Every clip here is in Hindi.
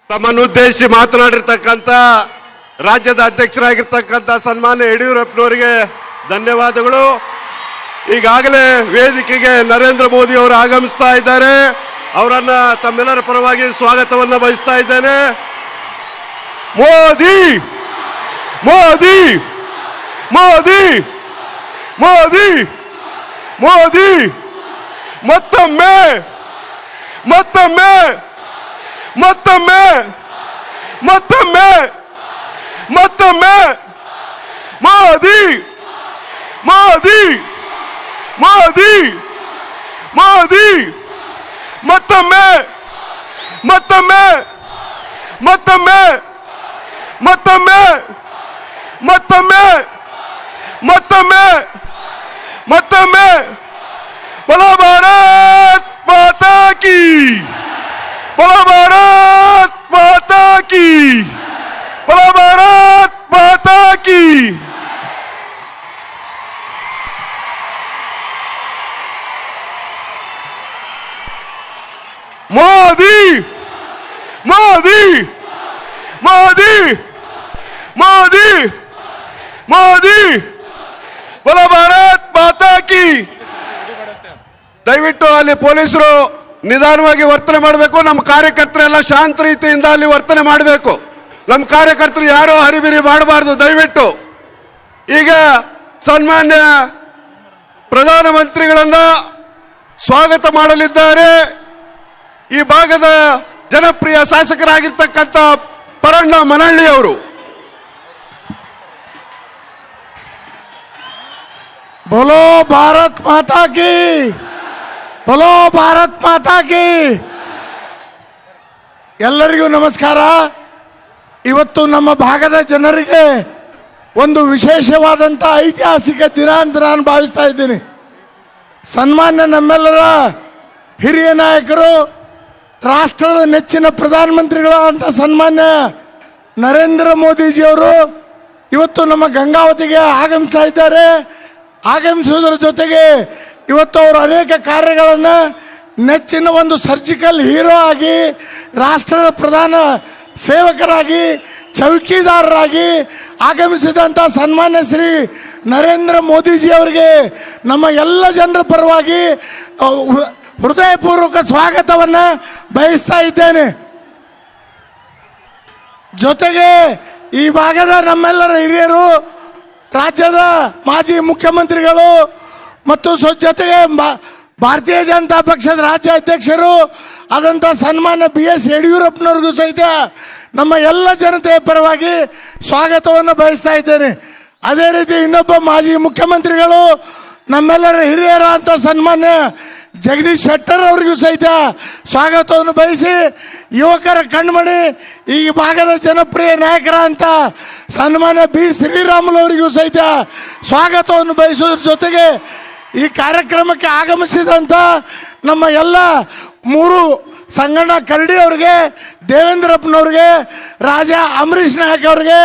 ತಮ್ಮನ್ನು ಉದ್ದೇಶಿಸಿ ಮಾತನಾಡಿರ್ತಕ್ಕಂಥ ರಾಜ್ಯದ ಅಧ್ಯಕ್ಷರಾಗಿರ್ತಕ್ಕಂಥ ಸನ್ಮಾನ್ಯ ಯಡಿಯೂರಪ್ಪನವರಿಗೆ ಧನ್ಯವಾದಗಳು. ಈಗಾಗಲೇ ವೇದಿಕೆಗೆ ನರೇಂದ್ರ ಮೋದಿ ಅವರು ಆಗಮಿಸ್ತಾ ಇದ್ದಾರೆ. ಅವರನ್ನ ತಮ್ಮೆಲ್ಲರ ಪರವಾಗಿ ಸ್ವಾಗತವನ್ನ ಬಯಸ್ತಾ ಇದ್ದೇನೆ. ಮೋದಿ ಮೋದಿ ಮೋದಿ ಮೋದಿ ಮೋದಿ ಮತ್ತೊಮ್ಮೆ ಮತ್ತೊಮ್ಮೆ ಮತ್ತೊಮ್ಮೆ ಮತ್ತೊಮ್ಮೆ ಮತ್ತೊಮ್ಮೆ ಮೋದಿ ಮೋದಿ ಮೋದಿ ಮೋದಿ ಮತ್ತೊಮ್ಮೆ ಮತ್ತೊಮ್ಮೆ ಮತ್ತೊಮ್ಮೆ ಮತ್ತೊಮ್ಮೆ ಮತ್ತೊಮ್ಮೆ ಮತ್ತೊಮ್ಮೆ ಮತ್ತೊಮ್ಮೆ बोलो भारत माता की, बोलो भारत माता की, बोलो भारत माता की. मोदी मोदी मोदी मोदी मोदी बोलो भारत माता की. ದಯವಿಟ್ಟು ಅಲ್ಲಿ ಪೊಲೀಸರು ನಿಧಾನವಾಗಿ ವರ್ತನೆ ಮಾಡಬೇಕು. ನಮ್ಮ ಕಾರ್ಯಕರ್ತರೆಲ್ಲ ಶಾಂತ ರೀತಿಯಿಂದ ಅಲ್ಲಿ ವರ್ತನೆ ಮಾಡಬೇಕು. ನಮ್ಮ ಕಾರ್ಯಕರ್ತರು ಯಾರೋ ಹರಿಬಿರಿ ಮಾಡಬಾರ್ದು ದಯವಿಟ್ಟು. ಈಗ ಸನ್ಮಾನ್ಯ ಪ್ರಧಾನಮಂತ್ರಿಗಳನ್ನ ಸ್ವಾಗತ ಮಾಡಲಿದ್ದಾರೆ ಈ ಭಾಗದ ಜನಪ್ರಿಯ ಶಾಸಕರಾಗಿರ್ತಕ್ಕಂಥ ಪರಣ್ಣ ಮನಳ್ಳಿ ಅವರು. बोलो भारत माता की, बोलो ಭಾರತ್ ಮಾತಾ ಕಿ. ಎಲ್ಲರಿಗೂ ನಮಸ್ಕಾರ. ಇವತ್ತು ನಮ್ಮ ಭಾಗದ ಜನರಿಗೆ ಒಂದು ವಿಶೇಷವಾದಂಥ ಐತಿಹಾಸಿಕ ದಿನ ಅಂತ ನಾನು ಭಾವಿಸ್ತಾ ಇದ್ದೀನಿ. ಸನ್ಮಾನ್ಯ ನಮ್ಮೆಲ್ಲರ ಹಿರಿಯ ನಾಯಕರು, ರಾಷ್ಟ್ರದ ನೆಚ್ಚಿನ ಪ್ರಧಾನಮಂತ್ರಿಗಳು ಅಂತ ಸನ್ಮಾನ್ಯ ನರೇಂದ್ರ ಮೋದಿಜಿಯವರು ಇವತ್ತು ನಮ್ಮ ಗಂಗಾವತಿಗೆ ಆಗಮಿಸ್ತಾ ಇದ್ದಾರೆ. ಆಗಮಿಸುವುದರ ಜೊತೆಗೆ ಇವತ್ತು ಅವರು ಅನೇಕ ಕಾರ್ಯಗಳನ್ನು ನೆಚ್ಚಿನ ಒಂದು ಸರ್ಜಿಕಲ್ ಹೀರೋ ಆಗಿ, ರಾಷ್ಟ್ರದ ಪ್ರಧಾನ ಸೇವಕರಾಗಿ, ಚೌಕಿದಾರರಾಗಿ ಆಗಮಿಸಿದಂಥ ಸನ್ಮಾನ್ಯ ಶ್ರೀ ನರೇಂದ್ರ ಮೋದಿಜಿ ಅವರಿಗೆ ನಮ್ಮ ಎಲ್ಲ ಜನರ ಪರವಾಗಿ ಹೃದಯಪೂರ್ವಕ ಸ್ವಾಗತವನ್ನು ಬಯಸ್ತಾ ಇದ್ದೇನೆ. ಜೊತೆಗೆ ಈ ಭಾಗದ ನಮ್ಮೆಲ್ಲರ ಹಿರಿಯರು, ರಾಜ್ಯದ ಮಾಜಿ ಮುಖ್ಯಮಂತ್ರಿಗಳು ಮತ್ತು ಜೊತೆಗೆ ಭಾರತೀಯ ಜನತಾ ಪಕ್ಷದ ರಾಜ್ಯ ಅಧ್ಯಕ್ಷರು ಆದಂಥ ಸನ್ಮಾನ್ಯ BS ಯಡಿಯೂರಪ್ಪನವ್ರಿಗೂ ಸಹಿತ ನಮ್ಮ ಎಲ್ಲ ಜನತೆಯ ಪರವಾಗಿ ಸ್ವಾಗತವನ್ನು ಬಯಸ್ತಾ ಇದ್ದೇನೆ. ಅದೇ ರೀತಿ ಇನ್ನೊಬ್ಬ ಮಾಜಿ ಮುಖ್ಯಮಂತ್ರಿಗಳು, ನಮ್ಮೆಲ್ಲರ ಹಿರಿಯರಾದಂಥ ಸನ್ಮಾನ್ಯ ಜಗದೀಶ್ ಶೆಟ್ಟರ್ ಅವರಿಗೂ ಸಹಿತ ಸ್ವಾಗತವನ್ನು ಬಯಸಿ, ಯುವಕರ ಕಣ್ಮಣಿ, ಈ ಭಾಗದ ಜನಪ್ರಿಯ ನಾಯಕರಂತ ಸನ್ಮಾನ್ಯ B ಶ್ರೀರಾಮುಲು ಅವರಿಗೂ ಸಹಿತ ಸ್ವಾಗತವನ್ನು ಬಯಸೋದ್ರ ಜೊತೆಗೆ ಈ ಕಾರ್ಯಕ್ರಮಕ್ಕೆ ಆಗಮಿಸಿದಂಥ ನಮ್ಮ ಎಲ್ಲ ಮೂರು ಸಂಗಣ್ಣ ಕರಡಿ ಅವರಿಗೆ, ದೇವೇಂದ್ರಪ್ಪನವ್ರಿಗೆ, ರಾಜ ಅಂಬರೀಷ್ ನಾಯಕ್ ಅವರಿಗೆ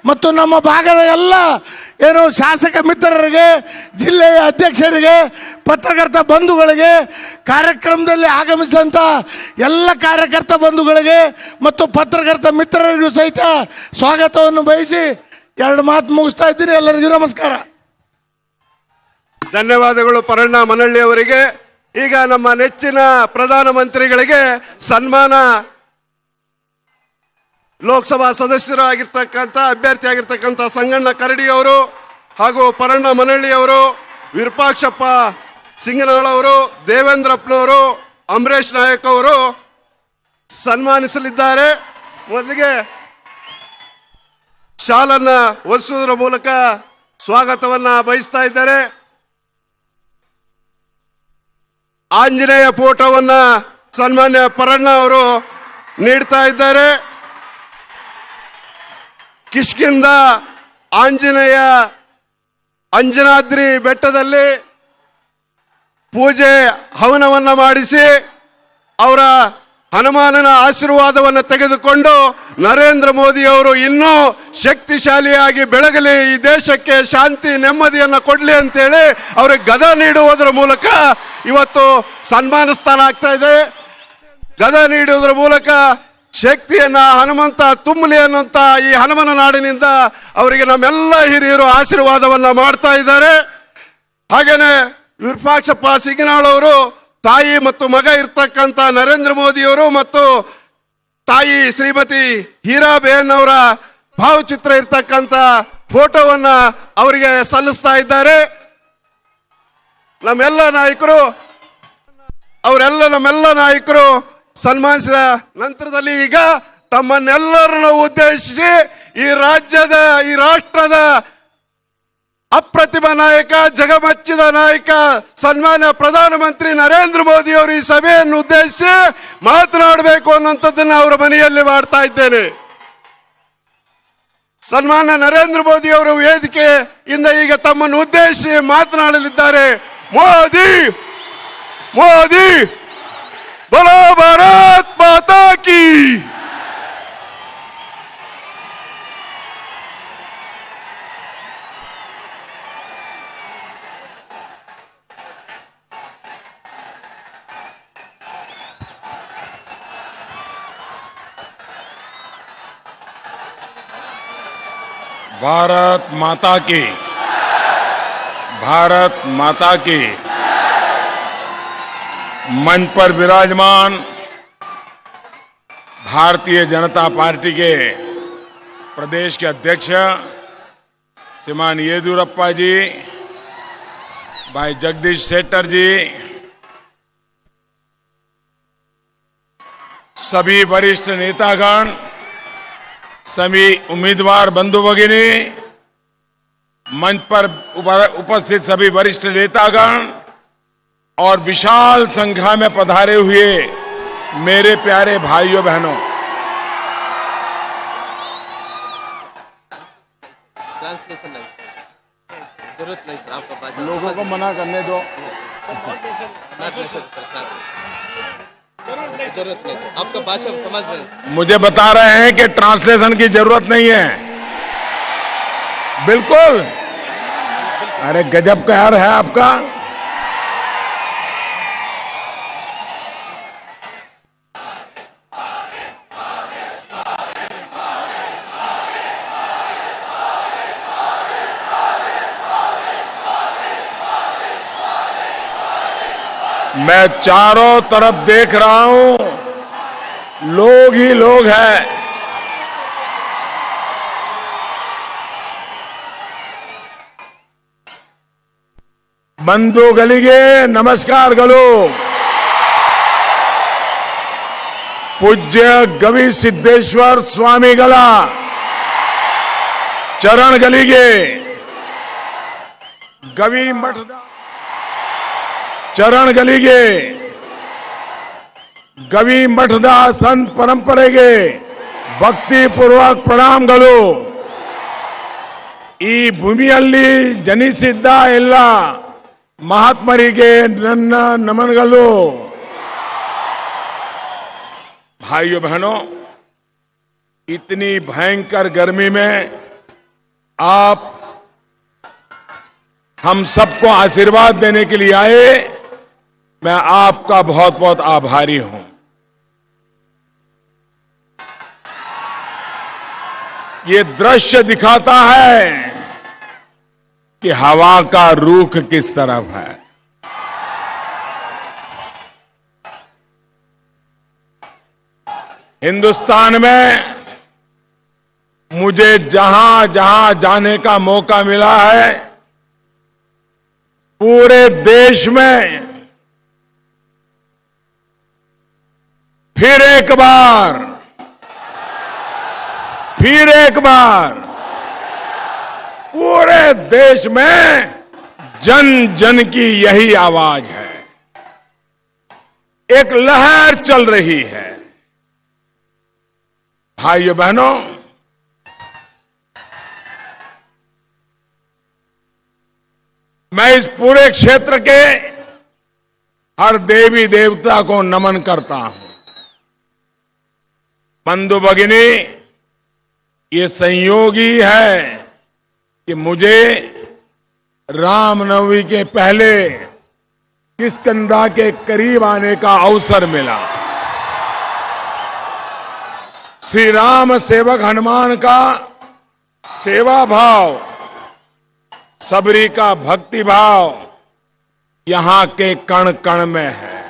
ಮತ್ತು ನಮ್ಮ ಭಾಗದ ಎಲ್ಲ ಶಾಸಕ ಮಿತ್ರರಿಗೆ, ಜಿಲ್ಲೆಯ ಅಧ್ಯಕ್ಷರಿಗೆ, ಪತ್ರಕರ್ತ ಬಂಧುಗಳಿಗೆ, ಕಾರ್ಯಕ್ರಮದಲ್ಲಿ ಆಗಮಿಸಿದಂಥ ಎಲ್ಲ ಕಾರ್ಯಕರ್ತ ಬಂಧುಗಳಿಗೆ ಮತ್ತು ಪತ್ರಕರ್ತ ಮಿತ್ರರಿಗೂ ಸಹಿತ ಸ್ವಾಗತವನ್ನು ಬಯಸಿ ಎರಡು ಮಾತು ಮುಗಿಸ್ತಾ ಇದ್ದೀನಿ. ಎಲ್ಲರಿಗೂ ನಮಸ್ಕಾರ. ಧನ್ಯವಾದಗಳು ಪರಣ್ಣ ಮನಳ್ಳಿ ಅವರಿಗೆ. ಈಗ ನಮ್ಮ ನೆಚ್ಚಿನ ಪ್ರಧಾನಮಂತ್ರಿಗಳಿಗೆ ಸನ್ಮಾನ ಲೋಕಸಭಾ ಸದಸ್ಯರು ಆಗಿರ್ತಕ್ಕಂಥ ಅಭ್ಯರ್ಥಿಯಾಗಿರ್ತಕ್ಕಂಥ ಸಂಗಣ್ಣ ಕರಡಿ ಅವರು ಹಾಗೂ ಪರಣ್ಣ ಮನಳ್ಳಿ ಅವರು, ವಿರೂಪಾಕ್ಷಪ್ಪ ಸಿಂಗನಾಳ ಅವರು, ದೇವೇಂದ್ರಪ್ಪನವರು, ಅಂಬರೀಷ್ ನಾಯಕ್ ಅವರು ಸನ್ಮಾನಿಸಲಿದ್ದಾರೆ. ಮೊದಲಿಗೆ ಶಾಲನ್ನ ಹೊರಿಸುವುದರ ಮೂಲಕ ಸ್ವಾಗತವನ್ನ ಬಯಸ್ತಾ ಇದ್ದಾರೆ. ಆಂಜನೇಯ ಫೋಟೋವನ್ನ ಸನ್ಮಾನ್ಯ ಪರಣ್ಣ ಅವರು ನೀಡ್ತಾ ಇದ್ದಾರೆ. ಕಿಷ್ಕಿಂದ ಆಂಜನೇಯ ಅಂಜನಾದ್ರಿ ಬೆಟ್ಟದಲ್ಲಿ ಪೂಜೆ ಹವನವನ್ನ ಮಾಡಿಸಿ ಅವರ ಹನುಮಾನನ ಆಶೀರ್ವಾದವನ್ನು ತೆಗೆದುಕೊಂಡು ನರೇಂದ್ರ ಮೋದಿ ಅವರು ಇನ್ನೂ ಶಕ್ತಿಶಾಲಿಯಾಗಿ ಬೆಳಗಲಿ, ಈ ದೇಶಕ್ಕೆ ಶಾಂತಿ ನೆಮ್ಮದಿಯನ್ನು ಕೊಡಲಿ ಅಂತೇಳಿ ಅವರಿಗೆ ಗದ ನೀಡುವುದರ ಮೂಲಕ ಇವತ್ತು ಸನ್ಮಾನ ಸ್ಥಾನ ಆಗ್ತಾ ಇದೆ. ಗದ ನೀಡುವುದರ ಮೂಲಕ ಶಕ್ತಿಯನ್ನ ಹನುಮಂತ ತುಂಬಲಿ ಅನ್ನುವಂತ ಈ ಹನುಮನ ನಾಡಿನಿಂದ ಅವರಿಗೆ ನಮ್ಮೆಲ್ಲ ಹಿರಿಯರು ಆಶೀರ್ವಾದವನ್ನ ಮಾಡ್ತಾ ಇದ್ದಾರೆ. ಹಾಗೇನೆ ವಿರೂಪಾಕ್ಷಪ್ಪ ಸಿಂಗನಾಳ್ ಅವರು ತಾಯಿ ಮತ್ತು ಮಗ ಇರ್ತಕ್ಕಂಥ ನರೇಂದ್ರ ಮೋದಿಯವರು ಮತ್ತು ತಾಯಿ ಶ್ರೀಮತಿ ಹೀರಾಬೇನ್ ಅವರ ಭಾವಚಿತ್ರ ಇರ್ತಕ್ಕಂಥ ಫೋಟೋವನ್ನ ಅವರಿಗೆ ಸಲ್ಲಿಸ್ತಾ ಇದ್ದಾರೆ. ನಮ್ಮೆಲ್ಲ ನಾಯಕರು ಸನ್ಮಾನಿಸಿದ ನಂತರದಲ್ಲಿ ಈಗ ತಮ್ಮನ್ನೆಲ್ಲರನ್ನು ಉದ್ದೇಶಿಸಿ ಈ ರಾಷ್ಟ್ರದ ಅಪ್ರತಿಮ ನಾಯಕ, ಜಗಮೆಚ್ಚಿದ ನಾಯಕ ಸನ್ಮಾನ್ಯ ಪ್ರಧಾನಮಂತ್ರಿ ನರೇಂದ್ರ ಮೋದಿ ಅವರು ಈ ಸಭೆಯನ್ನು ಉದ್ದೇಶಿಸಿ ಮಾತನಾಡಬೇಕು ಅನ್ನುವಂಥದ್ದನ್ನು ಅವರ ಮನೆಯಲ್ಲಿ ಮಾಡ್ತಾ ಇದ್ದೇನೆ. ಸನ್ಮಾನ್ಯ ನರೇಂದ್ರ ಮೋದಿ ಅವರು ವೇದಿಕೆಯಿಂದ ಈಗ ತಮ್ಮನ್ನು ಉದ್ದೇಶಿಸಿ ಮಾತನಾಡಲಿದ್ದಾರೆ. ಮೋದಿ ಮೋದಿ बोलो भारत माता की। भारत माता की, भारत माता की। मंच पर विराजमान भारतीय जनता पार्टी के प्रदेश के अध्यक्ष श्रीमान येदियुरप्पा जी, भाई जगदीश शेट्टर जी, सभी वरिष्ठ नेतागण, सभी उम्मीदवार बंधु भगिनी, मंच पर उपस्थित सभी वरिष्ठ नेतागण और विशाल संख्या में पधारे हुए मेरे प्यारे भाइयों बहनों, ट्रांसलेशन नहीं, जरूरत नहीं सर, आपका भाषा लोगों को मना करने दो। ट्रांसलेशन जरूरत नहीं सर, आपका भाषा समझ में। मुझे बता रहे हैं कि ट्रांसलेशन की जरूरत नहीं है। बिल्कुल, अरे गजब का यार है आपका। मैं चारों तरफ देख रहा हूं, लोग ही लोग हैं। बंधु गलिगे नमस्कार गलो। पूज्य गवी सिद्धेश्वर स्वामी गला चरण गलिगे गवी मठदा चरण गलिगे गवी मठदा संत परंपरेगे भक्ति पूर्वक प्रणाम गलो। ಈ ಭೂಮಿಯಲ್ಲಿ ಜನಿಸಿದ್ದ ಎಲ್ಲ ಮಹಾತ್ಮರಿಗೆ ನನ್ನ ನಮನಗಳು। भाइयों बहनों, इतनी भयंकर गर्मी में आप हम सबको आशीर्वाद देने के लिए आए, मैं आपका बहुत बहुत आभारी हूं। ये दृश्य दिखाता है कि हवा का रुख किस तरफ है। हिंदुस्तान में मुझे जहां जहां जाने का मौका मिला है, पूरे देश में फिर एक बार पूरे देश में जन जन की यही आवाज है। एक लहर चल रही है। भाइयों बहनों, मैं इस पूरे क्षेत्र के हर देवी देवता को नमन करता हूं। बंधु भगिनी, ये संयोगी है कि मुझे रामनवमी के पहले किष्किंधा के करीब आने का अवसर मिला। श्री राम सेवक हनुमान का सेवा भाव, सबरी का भक्ति भाव यहां के कण कण में है।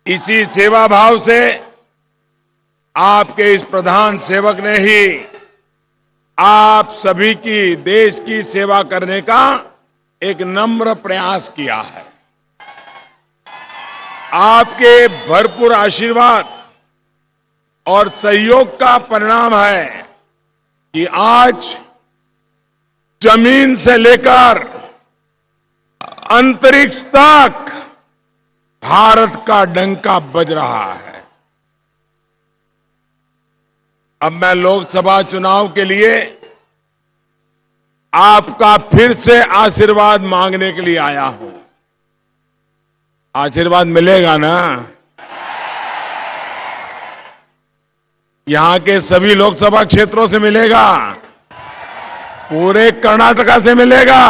इसी सेवा भाव से आपके इस प्रधान सेवक ने ही आप सभी की, देश की सेवा करने का एक नम्र प्रयास किया है। आपके भरपूर आशीर्वाद और सहयोग का परिणाम है कि आज जमीन से लेकर अंतरिक्ष तक भारत का डंका बज रहा है। अब मैं लोकसभा चुनाव के लिए आपका फिर से आशीर्वाद मांगने के लिए आया हूं। आशीर्वाद मिलेगा ना? यहां के सभी लोकसभा क्षेत्रों से मिलेगा, पूरे कर्नाटका से मिलेगा।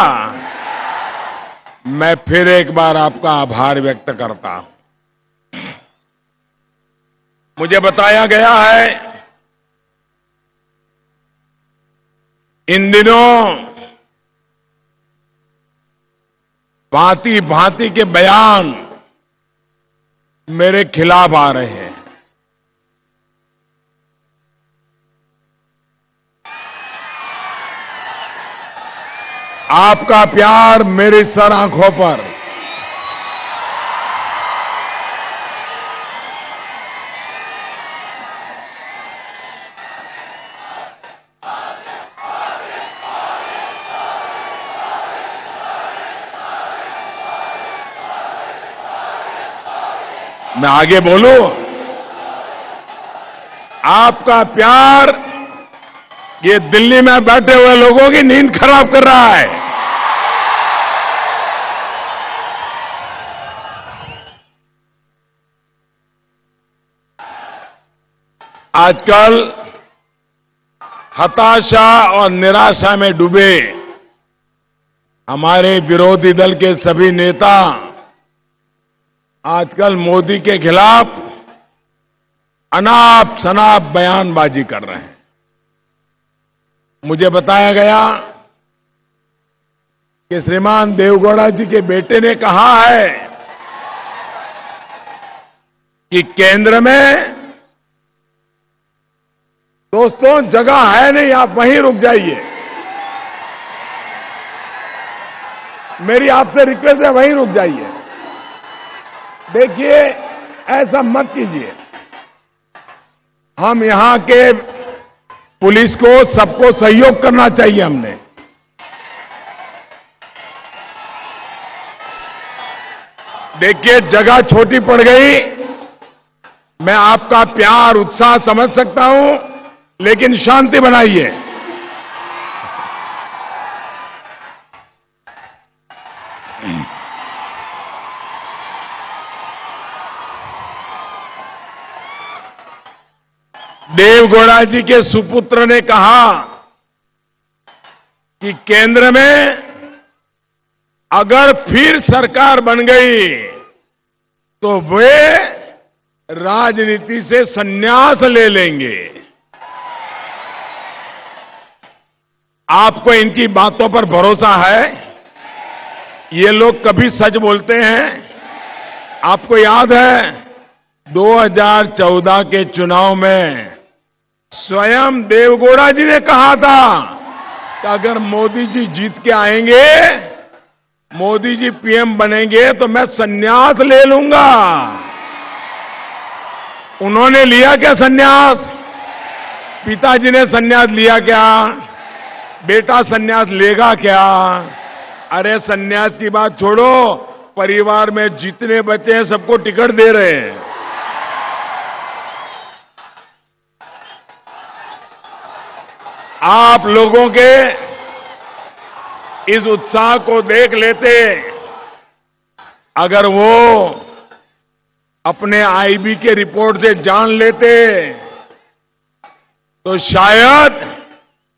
मैं फिर एक बार आपका आभार व्यक्त करता हूं। मुझे बताया गया है इन दिनों भांति भांति के बयान मेरे खिलाफ आ रहे हैं। आपका प्यार मेरी सर आंखों पर, मैं आगे बोलूं? आपका प्यार ये दिल्ली में बैठे हुए लोगों की नींद खराब कर रहा है। आजकल हताशा और निराशा में डूबे हमारे विरोधी दल के सभी नेता आजकल मोदी के खिलाफ अनाप शनाप बयानबाजी कर रहे हैं। मुझे बताया गया कि श्रीमान देवगौड़ा जी के बेटे ने कहा है कि केंद्र में दोस्तों जगह है नहीं, आप वहीं रुक जाइए। मेरी आपसे रिक्वेस्ट है, वहीं रुक जाइए। देखिए, ऐसा मत कीजिए। हम यहां के पुलिस को, सबको सहयोग करना चाहिए। हमने देखिए, जगह छोटी पड़ गई। मैं आपका प्यार, उत्साह समझ सकता हूं, लेकिन शांति बनाइए। देवगौड़ा जी के सुपुत्र ने कहा कि केंद्र में अगर फिर सरकार बन गई तो वे राजनीति से संन्यास ले लेंगे। आपको इनकी बातों पर भरोसा है? ये लोग कभी सच बोलते हैं? आपको याद है 2014 के चुनाव में स्वयं देवगौड़ा जी ने कहा था कि अगर मोदी जी जीत के आएंगे, मोदी जी पीएम बनेंगे तो मैं संन्यास ले लूंगा। उन्होंने लिया क्या संन्यास? पिताजी ने संन्यास लिया क्या? बेटा संन्यास लेगा क्या? अरे संन्यास की बात छोड़ो, परिवार में जितने बच्चे हैं सबको टिकट दे रहे हैं। आप लोगों के इस उत्साह को देख लेते, अगर वो अपने आईबी के रिपोर्ट से जान लेते तो शायद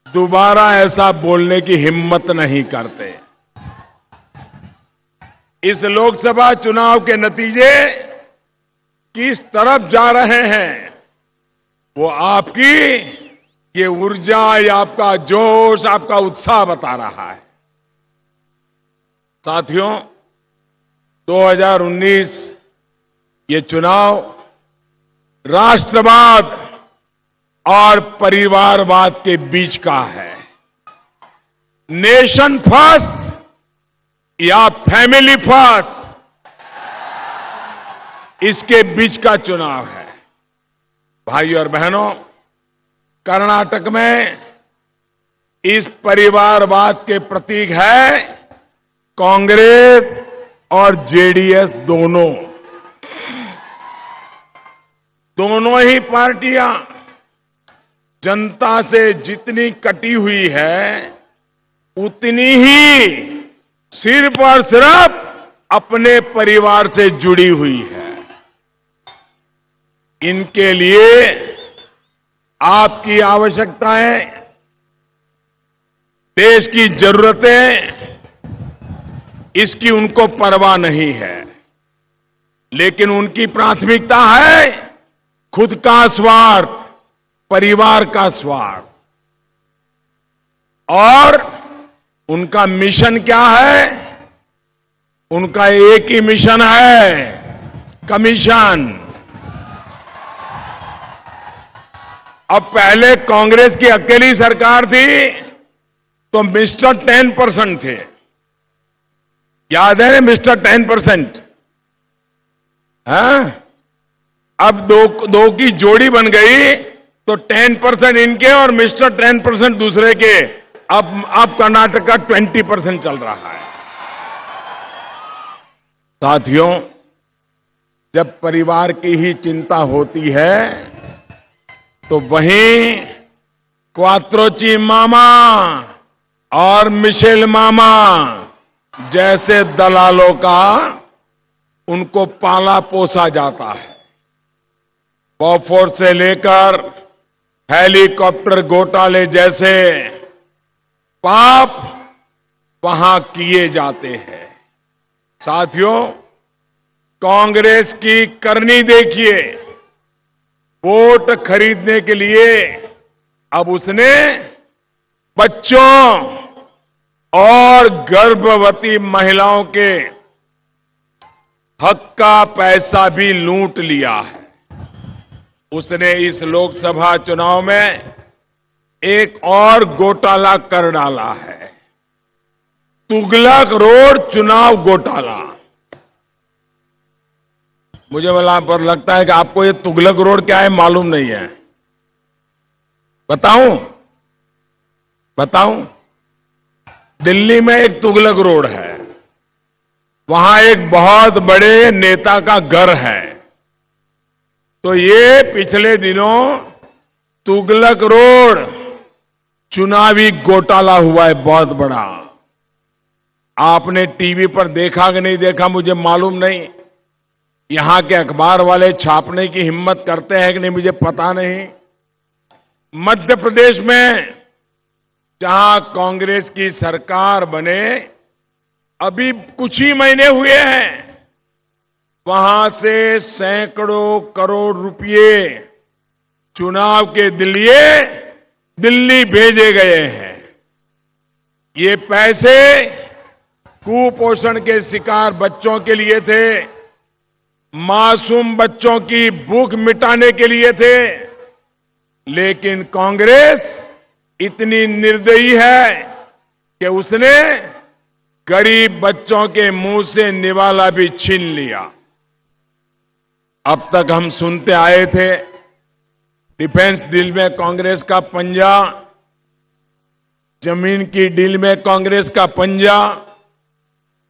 दोबारा ऐसा बोलने की हिम्मत नहीं करते। इस लोकसभा चुनाव के नतीजे किस तरफ जा रहे हैं, वो आपकी ये ऊर्जा, ये आपका जोश, आपका उत्साह बता रहा है। साथियों, 2019 ये चुनाव राष्ट्रवाद और परिवारवाद के बीच का है। नेशन फर्स्ट या फैमिली फर्स्ट, इसके बीच का चुनाव है। भाइयों और बहनों, कर्नाटक में इस परिवारवाद के प्रतीक है कांग्रेस और जेडीएस दोनों ही पार्टियां जनता से जितनी कटी हुई है, उतनी ही सिर्फ और सिर्फ अपने परिवार से जुड़ी हुई है। इनके लिए आपकी आवश्यकताएं, देश की जरूरतें, इसकी उनको परवाह नहीं है, लेकिन उनकी प्राथमिकता है खुद का स्वार्थ, परिवार का स्वार्थ। और उनका मिशन क्या है? उनका एक ही मिशन है, कमीशन। अब पहले कांग्रेस की अकेली सरकार थी तो मिस्टर 10% थे, याद है मिस्टर 10%? हाँ? अब दो की जोड़ी बन गई तो 10% इनके और मिस्टर 10% दूसरे के। अब कर्नाटक का 20% चल रहा है। साथियों, जब परिवार की ही चिंता होती है तो वहीं क्वात्रोची मामा और मिशेल मामा जैसे दलालों का उनको पाला पोसा जाता है। बॉफोर्स से लेकर हेलीकॉप्टर घोटाले जैसे पाप वहां किए जाते हैं। साथियों, कांग्रेस की करनी देखिए। वोट खरीदने के लिए अब उसने बच्चों और गर्भवती महिलाओं के हक का पैसा भी लूट लिया है। उसने इस लोकसभा चुनाव में एक और घोटाला कर डाला है, तुगलक रोड चुनाव घोटाला। मुझे पर लगता है कि आपको ये तुगलक रोड क्या है मालूम नहीं है। बताऊं? दिल्ली में एक तुगलक रोड है, वहां एक बहुत बड़े नेता का घर है। तो ये पिछले दिनों तुगलक रोड चुनावी घोटाला हुआ है, बहुत बड़ा। आपने टीवी पर देखा कि नहीं देखा मुझे मालूम नहीं, यहां के अखबार वाले छापने की हिम्मत करते हैं कि नहीं मुझे पता नहीं। मध्य प्रदेश में जहां कांग्रेस की सरकार बने अभी कुछ ही महीने हुए हैं, वहां से सैकड़ों करोड़ रुपए चुनाव के लिए दिल्ली भेजे गए हैं। ये पैसे कुपोषण के शिकार बच्चों के लिए थे, मासूम बच्चों की भूख मिटाने के लिए थे। लेकिन कांग्रेस इतनी निर्दयी है कि उसने गरीब बच्चों के मुंह से निवाला भी छीन लिया। अब तक हम सुनते आए थे डिफेंस डील में कांग्रेस का पंजा, जमीन की डील में कांग्रेस का पंजा,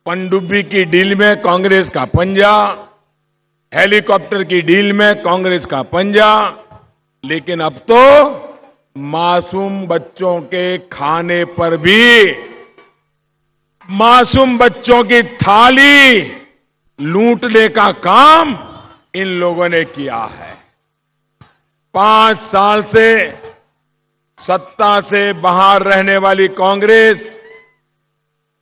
पनडुब्बी की डील में कांग्रेस का पंजा, हेलीकॉप्टर की डील में कांग्रेस का पंजा। लेकिन अब तो मासूम बच्चों के खाने पर भी, मासूम बच्चों की थाली लूटने का काम इन लोगों ने किया है। 5 साल से सत्ता से बाहर रहने वाली कांग्रेस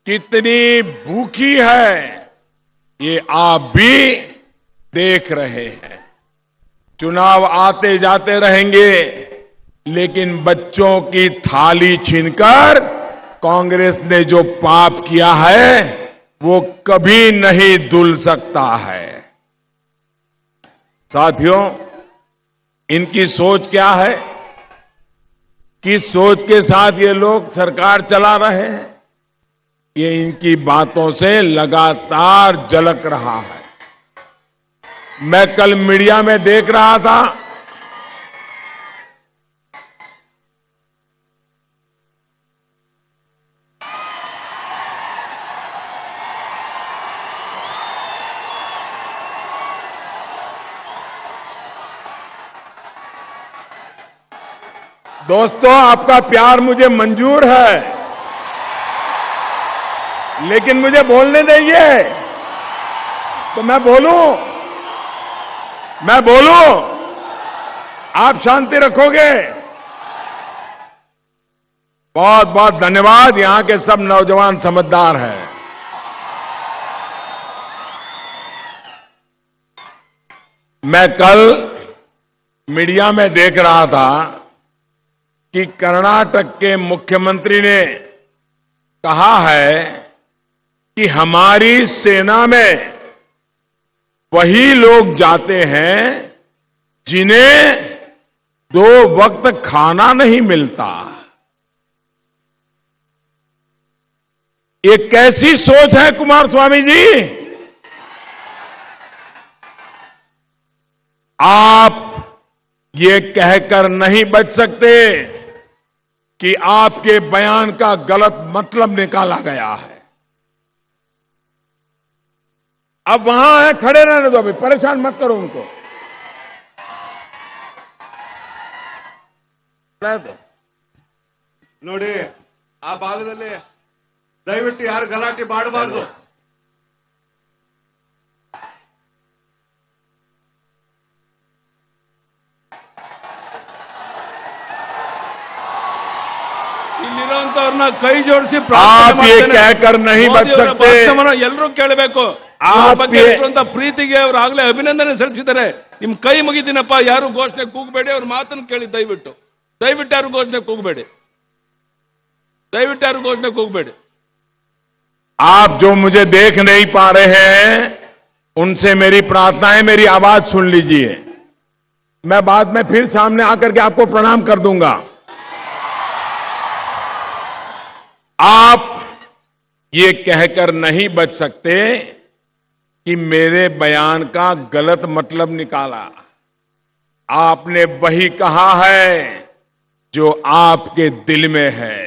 कितनी भूखी है, ये आप भी देख रहे हैं। चुनाव आते जाते रहेंगे, लेकिन बच्चों की थाली छीनकर कांग्रेस ने जो पाप किया है वो कभी नहीं धुल सकता है। साथियों, इनकी सोच क्या है? किस सोच के साथ ये लोग सरकार चला रहे हैं, ये इनकी बातों से लगातार झलक रहा है। मैं कल मीडिया में देख रहा था, दोस्तों आपका प्यार मुझे मंजूर है, लेकिन मुझे बोलने देंगे तो मैं बोलूं, आप शांति रखोगे? बहुत बहुत धन्यवाद। यहां के सब नौजवान समझदार हैं। मैं कल मीडिया में देख रहा था कि कर्नाटक के मुख्यमंत्री ने कहा है कि हमारी सेना में वही लोग जाते हैं जिन्हें 2 वक्त खाना नहीं मिलता। ये कैसी सोच है कुमारस्वामी जी? आप ये कहकर नहीं बच सकते कि आपके बयान का गलत मतलब निकाला गया है। अब वहां है, खड़े रहने दो, अभी परेशान मत करो उनको। ನೋಡಿ, ಆ ಭಾಗದಲ್ಲಿ ದಯವಿಟ್ಟು ಯಾರು ಗಲಾಟೆ ಮಾಡಬಾರದು. ಇಲ್ಲಿರುವಂತವ್ರನ್ನ ಕೈ ಜೋಡಿಸಿ आप ये कहकर नहीं बच सकते। ಎಲ್ಲರೂ ಕೇಳಬೇಕು. आप ಬಗ್ಗೆ ಇರುವಂತ ಪ್ರೀತಿಗೆ ಅವರು ಆಗ್ಲೇ ಅಭಿನಂದನೆ ಸಲ್ಲಿಸಿದ್ದಾರೆ. ನಿಮ್ ಕೈ ಮುಗಿದಿನಪ್ಪ, ಯಾರು ಘೋಷಣೆ ಕೂಗಬೇಡಿ, ಅವ್ರ ಮಾತನ್ನು ಕೇಳಿ ದಯವಿಟ್ಟು ಯಾರು ಘೋಷಣೆ ಕೂಗಬೇಡಿ, ಯಾರು ಘೋಷಣೆ ಕೂಗಬೇಡಿ. आप जो मुझे देख नहीं पा रहे हैं उनसे मेरी प्रार्थना है, मेरी आवाज सुन लीजिए। मैं बाद में फिर सामने आकर के आपको प्रणाम कर दूंगा। आप ये कहकर नहीं बच सकते कि मेरे बयान का गलत मतलब निकाला। आपने वही कहा है जो आपके दिल में है।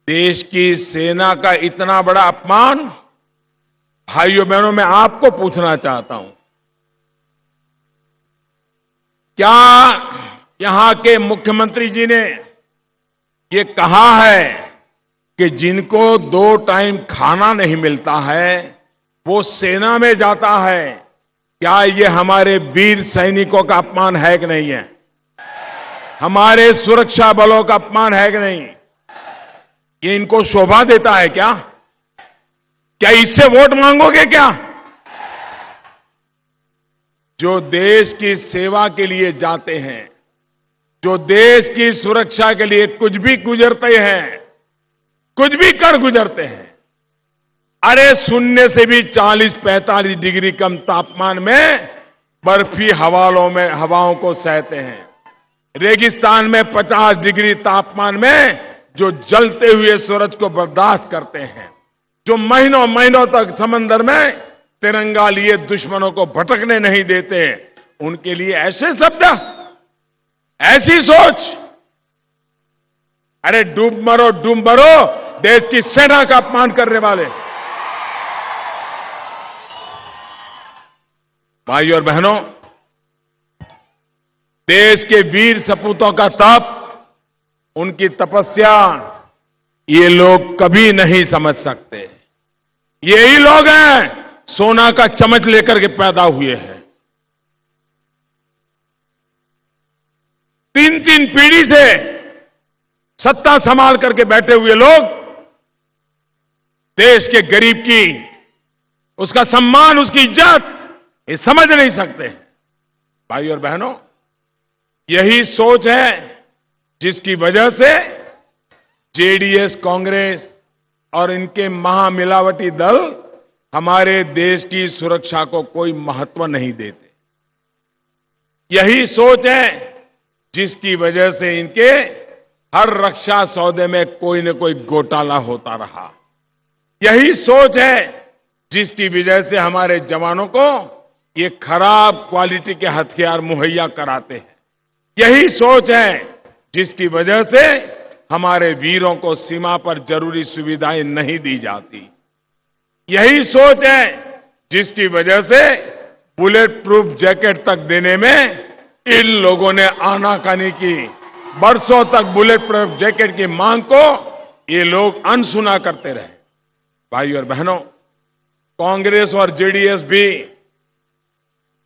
देश की सेना का इतना बड़ा अपमान, भाइयों बहनों, मैं आपको पूछना चाहता हूं, क्या यहां के मुख्यमंत्री जी ने ये कहा है कि जिनको 2 टाइम खाना नहीं मिलता है वो सेना में जाता है? क्या ये हमारे वीर सैनिकों का अपमान है कि नहीं है? हमारे सुरक्षा बलों का अपमान है कि नहीं? ये इनको शोभा देता है क्या? क्या इससे वोट मांगोगे क्या? जो देश की सेवा के लिए जाते हैं, जो देश की सुरक्षा के लिए कुछ भी गुजरते हैं, कुछ भी कर गुजरते हैं, अरे शून्य से भी 40-45 डिग्री कम तापमान में बर्फी हवाओं को सहते हैं। रेगिस्तान में 50 डिग्री तापमान में जो जलते हुए सूरज को बर्दाश्त करते हैं, जो महीनों महीनों तक समंदर में तिरंगा लिए दुश्मनों को भटकने नहीं देते, उनके लिए ऐसे शब्द, ऐसी सोच, अरे डूब मरो देश की सेना का अपमान करने वाले। भाइयों और बहनों, देश के वीर सपूतों का तप, उनकी तपस्या ये लोग कभी नहीं समझ सकते। यही लोग हैं सोना का चम्मच लेकर के पैदा हुए हैं। 3-3 पीढ़ी से सत्ता संभाल करके बैठे हुए लोग देश के गरीब की, उसका सम्मान, उसकी इज्जत ये समझ नहीं सकते। भाई और बहनों, यही सोच है जिसकी वजह से जेडीएस, कांग्रेस और इनके महामिलावटी दल हमारे देश की सुरक्षा को कोई महत्व नहीं देते। यही सोच है जिसकी वजह से इनके हर रक्षा सौदे में कोई न कोई घोटाला होता रहा। यही सोच है जिसकी वजह से हमारे जवानों को ये खराब क्वालिटी के हथियार मुहैया कराते हैं। यही सोच है जिसकी वजह से हमारे वीरों को सीमा पर जरूरी सुविधाएं नहीं दी जाती। यही सोच है जिसकी वजह से बुलेट प्रूफ जैकेट तक देने में इन लोगों ने आनाकानी की। बरसों तक बुलेट प्रूफ जैकेट की मांग को ये लोग अनसुना करते रहे। भाई और बहनों, कांग्रेस और जेडीएस भी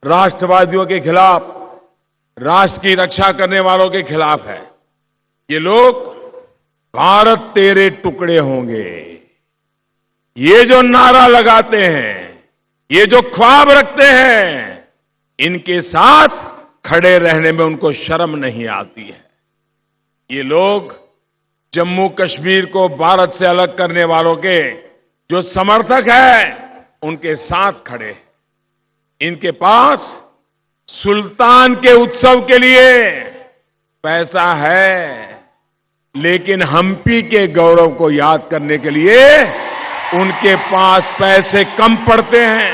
राष्ट्रवादियों के खिलाफ, राष्ट्र की रक्षा करने वालों के खिलाफ है। ये लोग भारत तेरे टुकड़े होंगे, ये जो नारा लगाते हैं, ये जो ख्वाब रखते हैं, इनके साथ खड़े रहने में उनको शर्म नहीं आती है। ये लोग जम्मू कश्मीर को भारत से अलग करने वालों के जो समर्थक हैं, उनके साथ खड़े हैं। इनके पास सुल्तान के उत्सव के लिए पैसा है, लेकिन हम्पी के गौरव को याद करने के लिए उनके पास पैसे कम पड़ते हैं।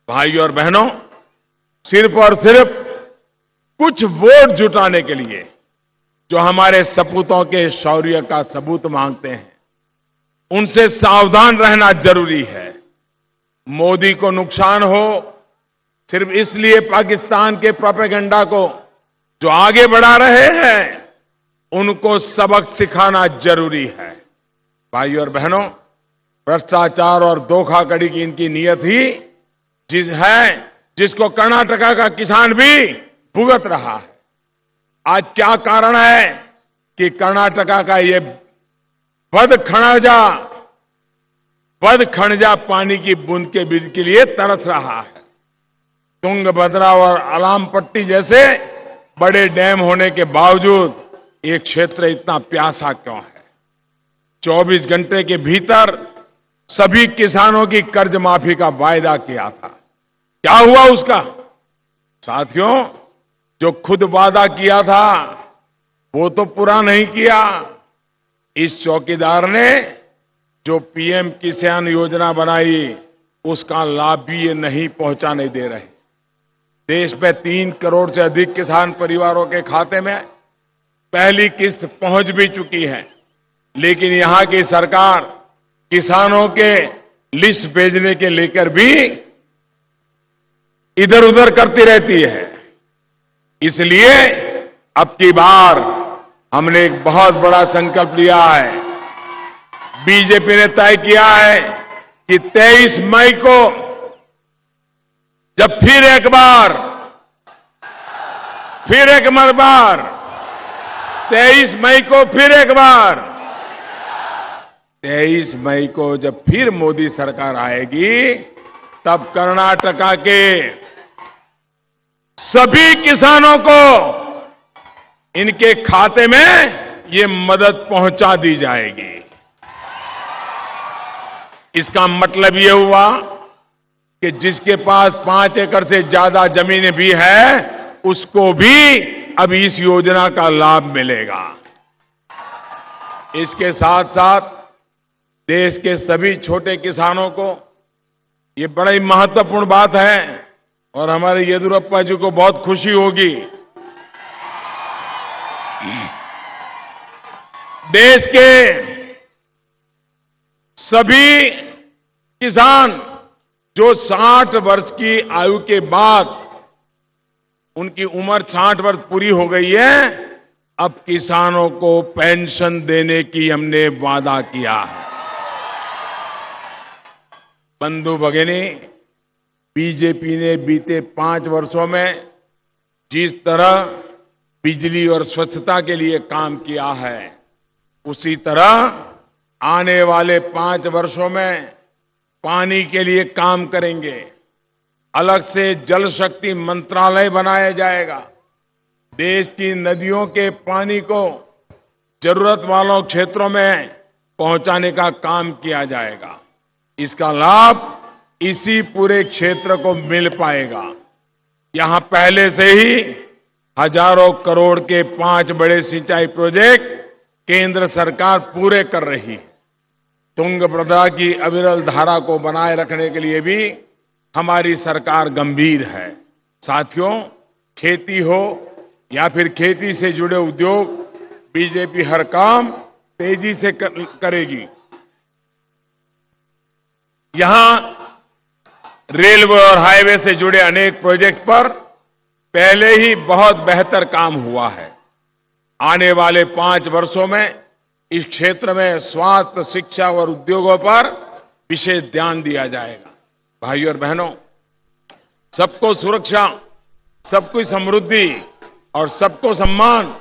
भाई और बहनों, सिर्फ और सिर्फ कुछ वोट जुटाने के लिए जो हमारे सपूतों के शौर्य का सबूत मांगते हैं, उनसे सावधान रहना जरूरी है। मोदी को नुकसान हो सिर्फ इसलिए पाकिस्तान के प्रोपेगेंडा को जो आगे बढ़ा रहे हैं, उनको सबक सिखाना जरूरी है। भाई और बहनों, भ्रष्टाचार और धोखाधड़ी की इनकी नीयत ही जिसको कर्नाटका का किसान भी भुगत रहा है। आज क्या कारण है कि कर्नाटका का ये बदखणजा पानी की बूंद के बीज के लिए तरस रहा है। तुंगभद्रा और अलामपट्टी जैसे बड़े डैम होने के बावजूद ये क्षेत्र इतना प्यासा क्यों है? 24 घंटे के भीतर सभी किसानों की कर्ज माफी का वायदा किया था। क्या हुआ उसका? साथियों, जो खुद वादा किया था वो तो पूरा नहीं किया। इस चौकीदार ने जो पीएम किसान योजना बनाई, उसका लाभ भी ये नहीं पहुंचाने दे रहे। देश में 3 करोड़ से अधिक किसान परिवारों के खाते में पहली किस्त पहुंच भी चुकी है, लेकिन यहां की सरकार किसानों के लिस्ट भेजने के लेकर भी इधर उधर करती रहती है। इसलिए अब की बार हमने एक बहुत बड़ा संकल्प लिया है। बीजेपी ने तय किया है कि 23 मई को जब फिर एक बार 23 मई को फिर एक बार 23 मई को जब फिर मोदी सरकार आएगी, तब कर्नाटका के सभी किसानों को इनके खाते में ये मदद पहुंचा दी जाएगी। इसका मतलब ये हुआ कि जिसके पास 5 एकड़ से ज्यादा जमीनें भी है, उसको भी अब इस योजना का लाभ मिलेगा। इसके साथ साथ देश के सभी छोटे किसानों को ये बड़ी महत्वपूर्ण बात है और हमारे येदियुरप्पा जी को बहुत खुशी होगी। देश के सभी किसान जो 60 वर्ष की आयु के बाद, उनकी उम्र 60 वर्ष पूरी हो गई है, अब किसानों को पेंशन देने की हमने वादा किया है। बंधु भगिनी, बीजेपी ने बीते 5 वर्षों में जिस तरह बिजली और स्वच्छता के लिए काम किया है, उसी तरह आने वाले 5 वर्षों में पानी के लिए काम करेंगे। अलग से जल शक्ति मंत्रालय बनाया जाएगा। देश की नदियों के पानी को जरूरत वालों क्षेत्रों में पहुंचाने का काम किया जाएगा। इसका लाभ इसी पूरे क्षेत्र को मिल पाएगा। यहां पहले से ही हजारों करोड़ के 5 बड़े सिंचाई प्रोजेक्ट केंद्र सरकार पूरे कर रही है। तुंगभद्रा की अविरल धारा को बनाए रखने के लिए भी हमारी सरकार गंभीर है। साथियों, खेती हो या फिर खेती से जुड़े उद्योग, बीजेपी हर काम तेजी से करेगी। यहां रेलवे और हाईवे से जुड़े अनेक प्रोजेक्ट पर पहले ही बहुत बेहतर काम हुआ है। आने वाले 5 वर्षों में इस क्षेत्र में स्वास्थ्य, शिक्षा और उद्योगों पर विशेष ध्यान दिया जाएगा। भाइयों और बहनों, सबको सुरक्षा, सबको समृद्धि और सबको सम्मान,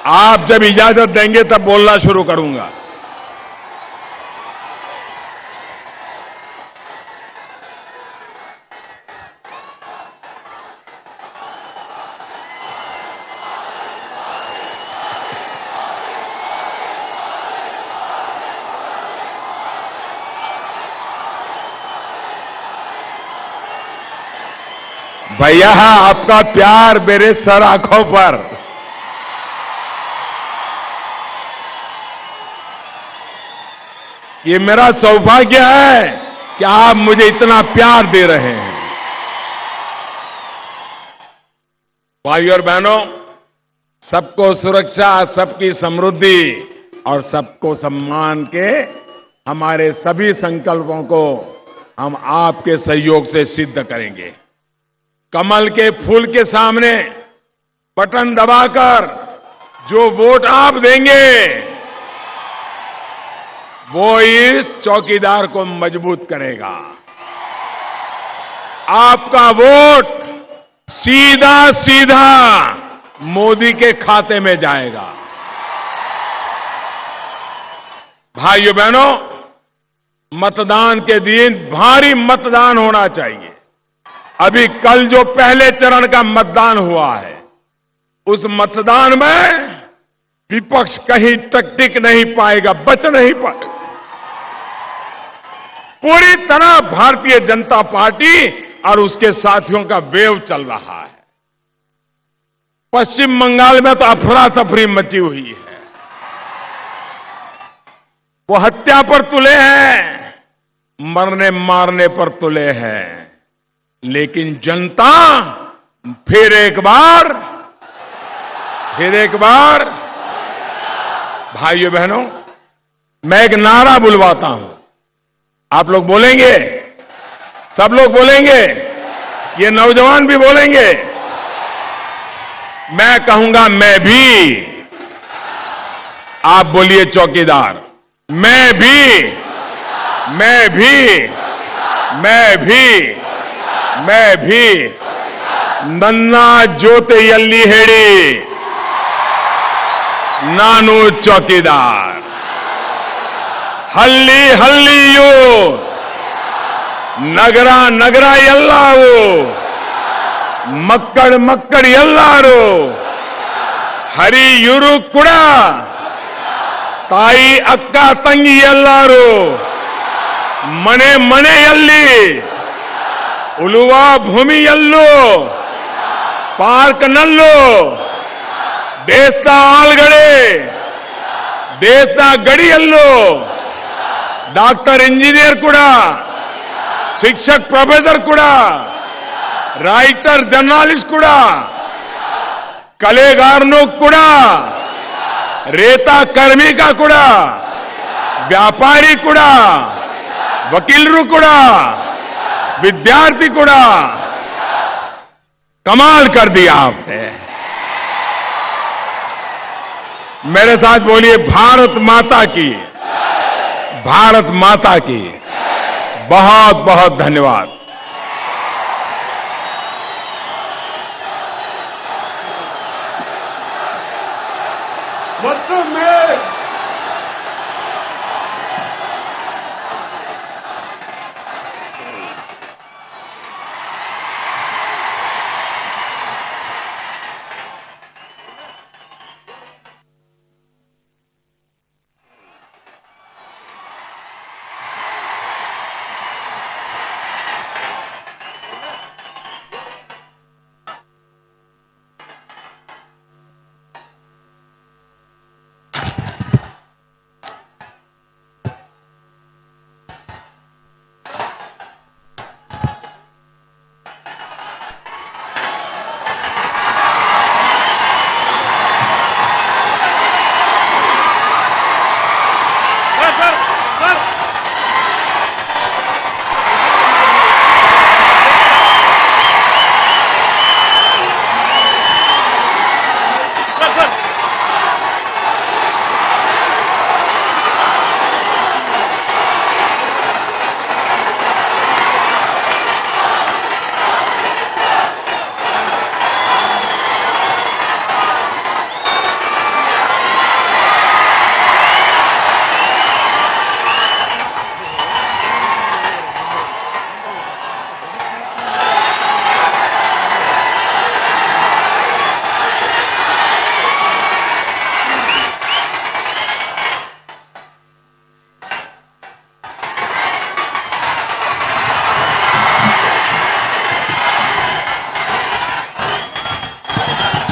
आप जब इजाजत देंगे तब बोलना शुरू करूंगा। भैया, आपका प्यार मेरे सर आंखों पर। ये मेरा सौभाग्य है कि आप मुझे इतना प्यार दे रहे हैं। भाइयों और बहनों, सबको सुरक्षा, सबकी समृद्धि और सबको सम्मान के हमारे सभी संकल्पों को हम आपके सहयोग से सिद्ध करेंगे। कमल के फूल के सामने बटन दबाकर जो वोट आप देंगे, वो इस चौकीदार को मजबूत करेगा। आपका वोट सीधा सीधा मोदी के खाते में जाएगा। भाइयों बहनों, मतदान के दिन भारी मतदान होना चाहिए। अभी कल जो पहले चरण का मतदान हुआ है, उस मतदान में विपक्ष कहीं तक टिक नहीं पाएगा, बच नहीं पाएगा। पूरी तरह भारतीय जनता पार्टी और उसके साथियों का वेव चल रहा है। पश्चिम बंगाल में तो अफरा तफरी मची हुई है। वो हत्या पर तुले हैं, मरने मारने पर तुले हैं, लेकिन जनता फिर एक बार भाइयों बहनों, मैं एक नारा बुलवाता हूं। आप लोग बोलेंगे, सब लोग बोलेंगे, ये नौजवान भी बोलेंगे। मैं कहूंगा मैं भी, आप बोलिए चौकीदार। मैं भी, मैं भी, मैं भी, मैं भी। नन्ना जोते यल्ली हेड़ी नानू चौकीदार। हल्ली हल्लियू नगरा नगरा यल्लावू मक्कड़ मक्कड़ यल्लारू हरी युरु कुड़ा ताई अक्का तंगी यल्लारू मने मने यल्ली उलुवा भूमि यल्लू पार्क नल्लू देस्ता आलगड़े देस्ता गड़ी यल्लू डॉक्टर इंजीनियर कुड़ा शिक्षक प्रोफेसर कुड़ा राइटर जर्नलिस्ट कुड़ा कलेगारनु कुड़ा रेता कर्मिका कुड़ा व्यापारी कुड़ा वकीलरू कुड़ा विद्यार्थी कुड़ा। कमाल कर दिया आपने। मेरे साथ बोलिए, भारत माता की, भारत माता की। बहुत बहुत धन्यवाद। ಮತ್ತೊಮ್ಮೆ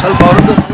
ಸ್ವಲ್ಪ ಅವ್ರದ್ದು